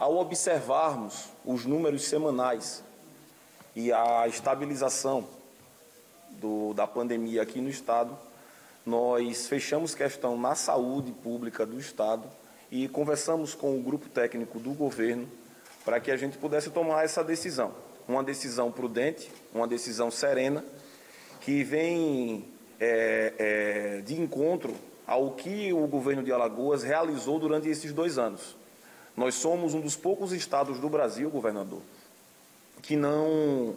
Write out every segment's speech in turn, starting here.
ao observarmos os números semanais e a estabilização da pandemia aqui no Estado, nós fechamos questão na saúde pública do Estado e conversamos com o grupo técnico do governo para que a gente pudesse tomar essa decisão. Uma decisão prudente, uma decisão serena, que vem de encontro ao que o governo de Alagoas realizou durante esses 2 anos. Nós somos um dos poucos estados do Brasil, governador, que não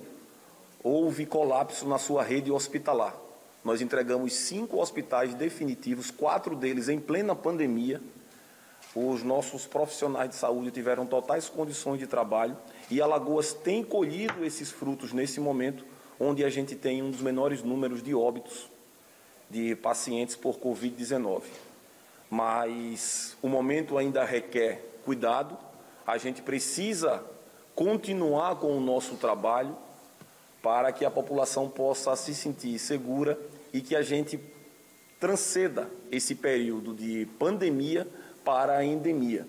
houve colapso na sua rede hospitalar. Nós entregamos 5 hospitais definitivos, 4 deles em plena pandemia. Os nossos profissionais de saúde tiveram totais condições de trabalho e Alagoas tem colhido esses frutos nesse momento, onde a gente tem um dos menores números de óbitos de pacientes por Covid-19. Mas o momento ainda requer cuidado, a gente precisa continuar com o nosso trabalho para que a população possa se sentir segura e que a gente transcenda esse período de pandemia para a endemia.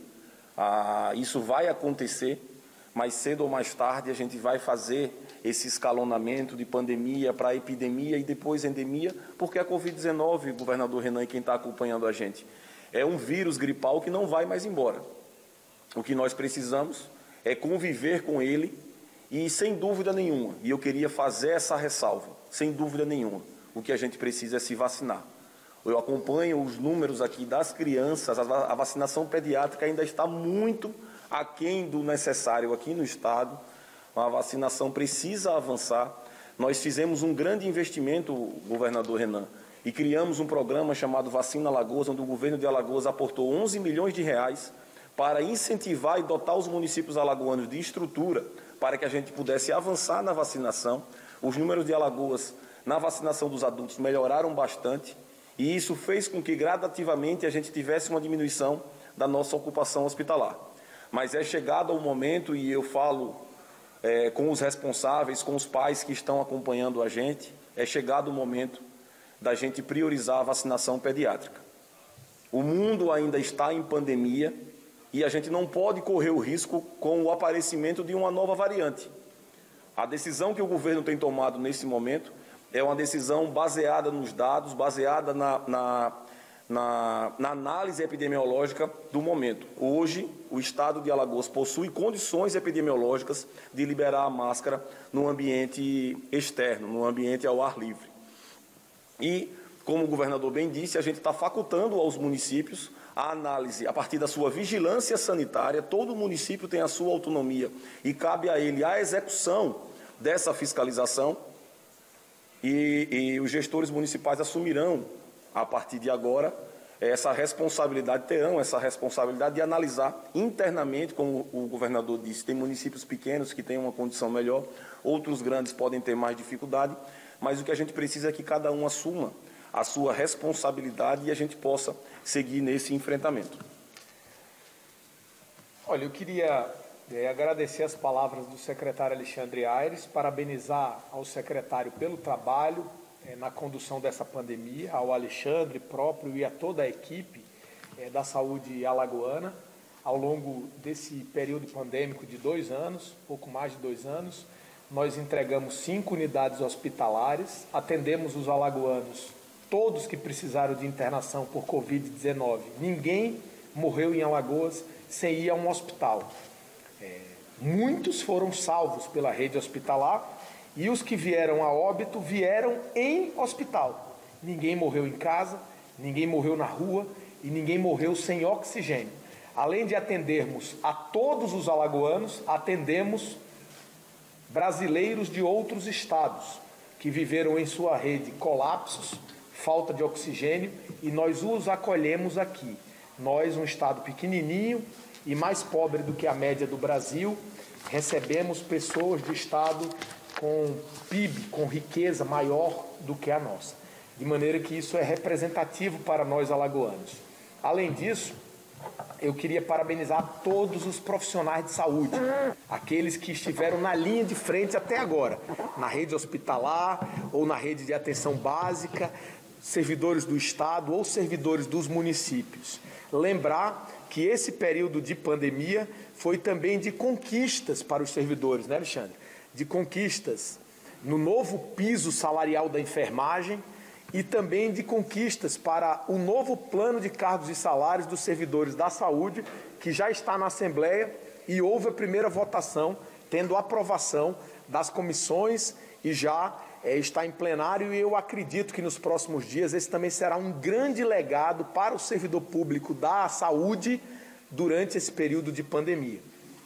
Isso vai acontecer, mais cedo ou mais tarde a gente vai fazer esse escalonamento de pandemia para epidemia e depois endemia, porque a Covid-19, governador Renan e quem está acompanhando a gente, é um vírus gripal que não vai mais embora. O que nós precisamos é conviver com ele e, sem dúvida nenhuma, e eu queria fazer essa ressalva, sem dúvida nenhuma, o que a gente precisa é se vacinar. Eu acompanho os números aqui das crianças, a vacinação pediátrica ainda está muito aquém do necessário aqui no Estado, a vacinação precisa avançar. Nós fizemos um grande investimento, governador Renan, e criamos um programa chamado Vacina Alagoas, onde o governo de Alagoas aportou 11 milhões de reais para incentivar e dotar os municípios alagoanos de estrutura para que a gente pudesse avançar na vacinação. Os números de Alagoas na vacinação dos adultos melhoraram bastante e isso fez com que gradativamente a gente tivesse uma diminuição da nossa ocupação hospitalar. Mas é chegado o momento, e eu falo com os responsáveis, com os pais que estão acompanhando a gente, é chegado o momento da gente priorizar a vacinação pediátrica. O mundo ainda está em pandemia e a gente não pode correr o risco com o aparecimento de uma nova variante. A decisão que o governo tem tomado nesse momento é uma decisão baseada nos dados, baseada na análise epidemiológica do momento. Hoje, o Estado de Alagoas possui condições epidemiológicas de liberar a máscara no ambiente externo, no ambiente ao ar livre. E, como o governador bem disse, a gente está facultando aos municípios a análise a partir da sua vigilância sanitária. Todo município tem a sua autonomia e cabe a ele a execução dessa fiscalização e os gestores municipais assumirão, a partir de agora, essa responsabilidade, terão essa responsabilidade de analisar internamente, como o governador disse, tem municípios pequenos que têm uma condição melhor, outros grandes podem ter mais dificuldade, mas o que a gente precisa é que cada um assuma a sua responsabilidade e a gente possa seguir nesse enfrentamento. Olha, eu queria agradecer as palavras do secretário Alexandre Aires, parabenizar ao secretário pelo trabalho na condução dessa pandemia, ao Alexandre próprio e a toda a equipe da saúde alagoana. Ao longo desse período pandêmico de 2 anos, pouco mais de 2 anos, nós entregamos 5 unidades hospitalares, atendemos os alagoanos, todos que precisaram de internação por Covid-19. Ninguém morreu em Alagoas sem ir a um hospital. Muitos foram salvos pela rede hospitalar e os que vieram a óbito vieram em hospital. Ninguém morreu em casa, ninguém morreu na rua e ninguém morreu sem oxigênio. Além de atendermos a todos os alagoanos, atendemos brasileiros de outros estados que viveram em sua rede colapsos, falta de oxigênio, e nós os acolhemos aqui. Nós, um estado pequenininho e mais pobre do que a média do Brasil, recebemos pessoas de estado com PIB, com riqueza maior do que a nossa. De maneira que isso é representativo para nós alagoanos. Além disso, eu queria parabenizar todos os profissionais de saúde, aqueles que estiveram na linha de frente até agora, na rede hospitalar ou na rede de atenção básica, servidores do Estado ou servidores dos municípios. Lembrar que esse período de pandemia foi também de conquistas para os servidores, né, Alexandre? De conquistas no novo piso salarial da enfermagem e também de conquistas para o novo plano de cargos e salários dos servidores da saúde, que já está na Assembleia e houve a primeira votação, tendo aprovação das comissões e já está em plenário, e eu acredito que nos próximos dias esse também será um grande legado para o servidor público da saúde durante esse período de pandemia.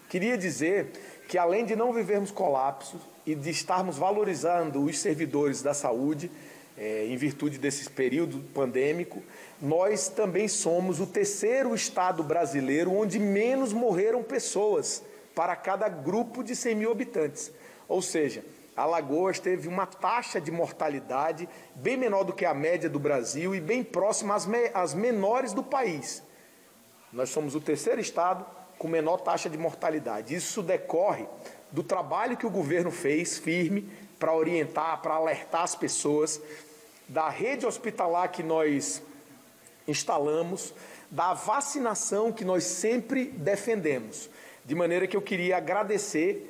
Queria dizer que, além de não vivermos colapsos e de estarmos valorizando os servidores da saúde, em virtude desse período pandêmico, nós também somos o terceiro estado brasileiro onde menos morreram pessoas para cada grupo de 100 mil habitantes. Ou seja, Alagoas teve uma taxa de mortalidade bem menor do que a média do Brasil e bem próxima às menores do país. Nós somos o terceiro estado com menor taxa de mortalidade. Isso decorre do trabalho que o governo fez firme para orientar, para alertar as pessoas, da rede hospitalar que nós instalamos, da vacinação que nós sempre defendemos. De maneira que eu queria agradecer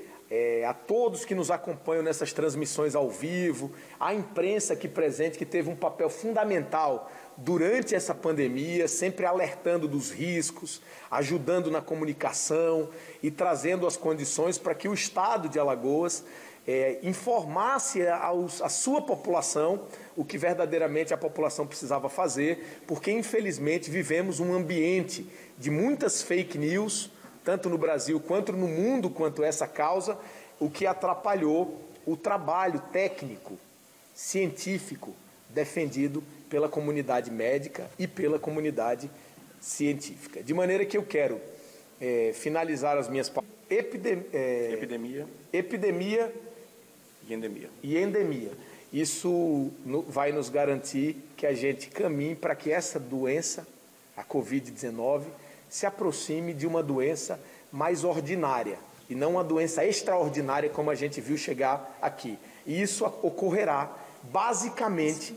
a todos que nos acompanham nessas transmissões ao vivo, à imprensa aqui presente, que teve um papel fundamental durante essa pandemia, sempre alertando dos riscos, ajudando na comunicação e trazendo as condições para que o Estado de Alagoas informasse a sua população o que verdadeiramente a população precisava fazer, porque infelizmente vivemos um ambiente de muitas fake news, tanto no Brasil quanto no mundo, quanto essa causa, o que atrapalhou o trabalho técnico, científico, defendido pela comunidade médica e pela comunidade científica. De maneira que eu quero finalizar as minhas palavras. Epidemia e endemia. Isso vai nos garantir que a gente caminhe para que essa doença, a Covid-19, se aproxime de uma doença mais ordinária e não uma doença extraordinária como a gente viu chegar aqui. E isso ocorrerá basicamente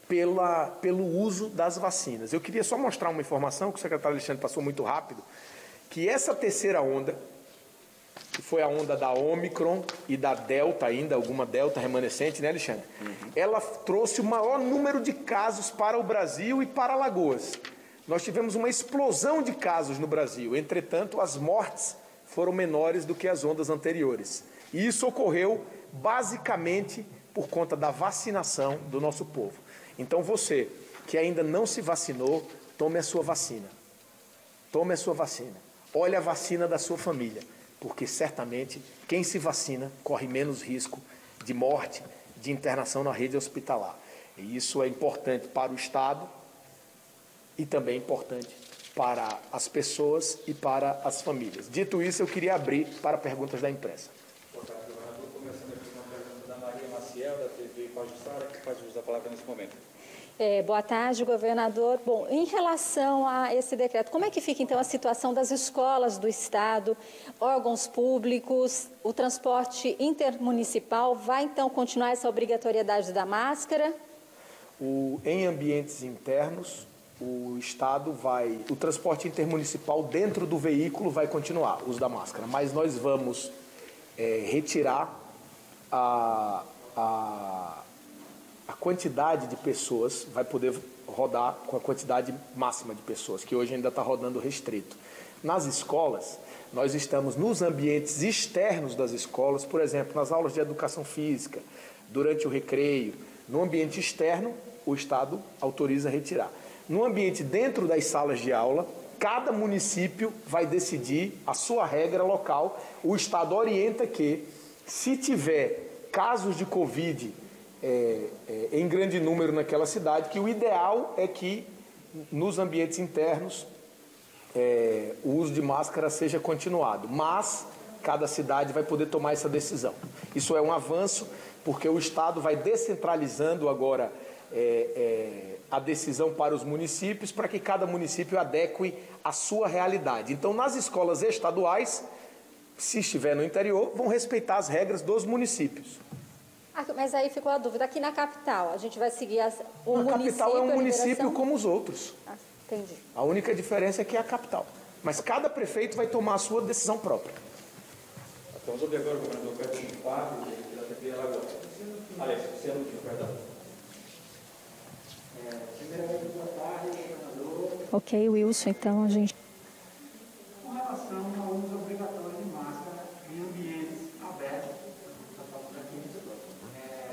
pelo uso das vacinas. Eu queria só mostrar uma informação que o secretário Alexandre passou muito rápido, que essa terceira onda, que foi a onda da Ômicron e da Delta ainda, alguma Delta remanescente, né, Alexandre? Ela trouxe o maior número de casos para o Brasil e para Alagoas. Nós tivemos uma explosão de casos no Brasil, entretanto, as mortes foram menores do que as ondas anteriores. E isso ocorreu basicamente por conta da vacinação do nosso povo. Então, você que ainda não se vacinou, tome a sua vacina. Tome a sua vacina. Olhe a vacina da sua família, porque certamente quem se vacina corre menos risco de morte, de internação na rede hospitalar. E isso é importante para o Estado e também importante para as pessoas e para as famílias. Dito isso, eu queria abrir para perguntas da imprensa. Boa tarde, governador. Começando aqui com uma pergunta da Maria Maciel, da TV Pajuçara, que faz uso da palavra nesse momento. Boa tarde, governador. Bom, em relação a esse decreto, como é que fica, então, a situação das escolas do Estado, órgãos públicos, o transporte intermunicipal? Vai, então, continuar essa obrigatoriedade da máscara? Em ambientes internos, o Estado o transporte intermunicipal dentro do veículo vai continuar, o uso da máscara, mas nós vamos retirar a quantidade de pessoas, vai poder rodar com a quantidade máxima de pessoas, que hoje ainda está rodando restrito. Nas escolas, nós estamos nos ambientes externos das escolas, por exemplo, nas aulas de educação física, durante o recreio, no ambiente externo, o Estado autoriza retirar. No ambiente dentro das salas de aula, cada município vai decidir a sua regra local. O Estado orienta que, se tiver casos de Covid em grande número naquela cidade, que o ideal é que nos ambientes internos o uso de máscara seja continuado. Mas cada cidade vai poder tomar essa decisão. Isso é um avanço, porque o Estado vai descentralizando agora a decisão para os municípios, para que cada município adeque a sua realidade. Então, nas escolas estaduais, se estiver no interior, vão respeitar as regras dos municípios. Mas aí ficou a dúvida, aqui na capital, a gente vai seguir o município... A capital é um município como os outros. Entendi. A única diferença é que é a capital. Mas cada prefeito vai tomar a sua decisão própria. Vamos ouvir agora o governador Pedro Fábio, da TV Alagoas. Aliás, Luciano Tio, perdão. Primeiramente, boa tarde, governador. Ok, Wilson, então a gente... Com relação ao uso obrigatório de máscara em ambientes abertos,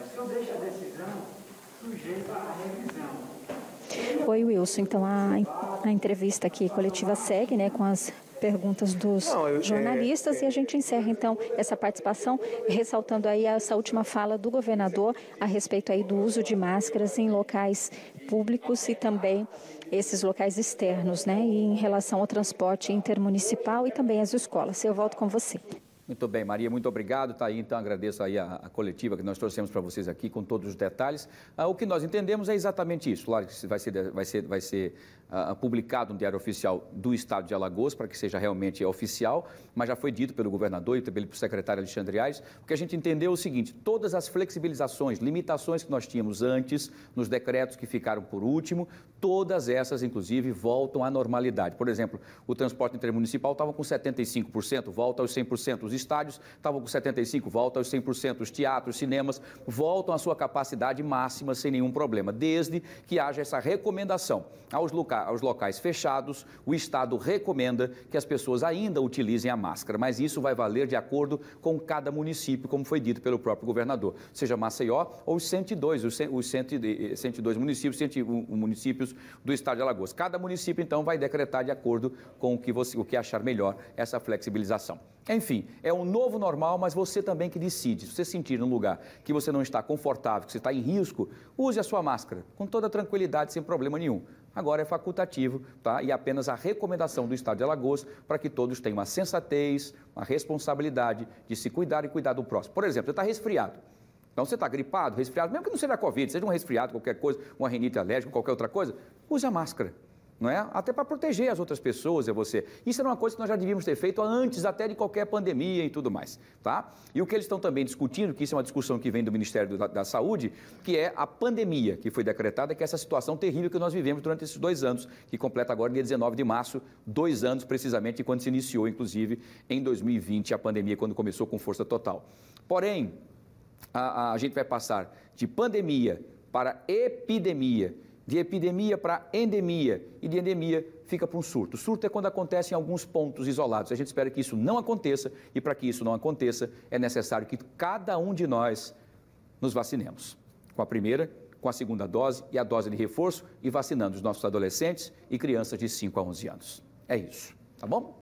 o senhor deixa a decisão sujeita à revisão. Oi, Wilson, então a entrevista aqui coletiva segue, né, com as perguntas dos jornalistas e a gente encerra então essa participação ressaltando aí essa última fala do governador a respeito aí do uso de máscaras em locais públicos e também esses locais externos, né, e em relação ao transporte intermunicipal e também as escolas. Eu volto com você. Muito bem, Maria, muito obrigado. Tá aí, então agradeço aí a coletiva que nós trouxemos para vocês aqui com todos os detalhes. O que nós entendemos é exatamente isso. Claro que vai ser publicado no Diário Oficial do Estado de Alagoas para que seja realmente oficial, mas já foi dito pelo governador e pelo secretário Alexandre Aires. O que a gente entendeu é o seguinte: todas as flexibilizações, limitações que nós tínhamos antes nos decretos que ficaram por último, todas essas, inclusive, voltam à normalidade. Por exemplo, o transporte intermunicipal estava com 75%, volta aos 100%. Os estádios estavam com 75%, volta aos 100%. Os teatros, cinemas voltam à sua capacidade máxima sem nenhum problema, desde que haja essa recomendação aos locais fechados. O Estado recomenda que as pessoas ainda utilizem a máscara, mas isso vai valer de acordo com cada município, como foi dito pelo próprio governador, seja Maceió ou os 102 municípios, 101 municípios do Estado de Alagoas. Cada município, então, vai decretar de acordo com o que achar melhor essa flexibilização. Enfim, é um novo normal, mas você também que decide. Se você sentir num lugar que você não está confortável, que você está em risco, use a sua máscara, com toda tranquilidade, sem problema nenhum. Agora é facultativo, tá? E apenas a recomendação do Estado de Alagoas para que todos tenham a sensatez, a responsabilidade de se cuidar e cuidar do próximo. Por exemplo, você está resfriado. Então, você está gripado, resfriado, mesmo que não seja Covid, seja um resfriado, qualquer coisa, uma rinite alérgica, qualquer outra coisa, use a máscara. Não é? Até para proteger as outras pessoas, é você. Isso era uma coisa que nós já devíamos ter feito antes até de qualquer pandemia e tudo mais, tá? E o que eles estão também discutindo, que isso é uma discussão que vem do Ministério da Saúde, que é a pandemia que foi decretada, que é essa situação terrível que nós vivemos durante esses 2 anos, que completa agora dia 19 de março, 2 anos precisamente, quando se iniciou, inclusive, em 2020, a pandemia, quando começou com força total. Porém, a gente vai passar de pandemia para epidemia, de epidemia para endemia e de endemia fica para um surto. O surto é quando acontece em alguns pontos isolados. A gente espera que isso não aconteça e para que isso não aconteça é necessário que cada um de nós nos vacinemos. Com a primeira, com a segunda dose e a dose de reforço e vacinando os nossos adolescentes e crianças de 5 a 11 anos. É isso, tá bom?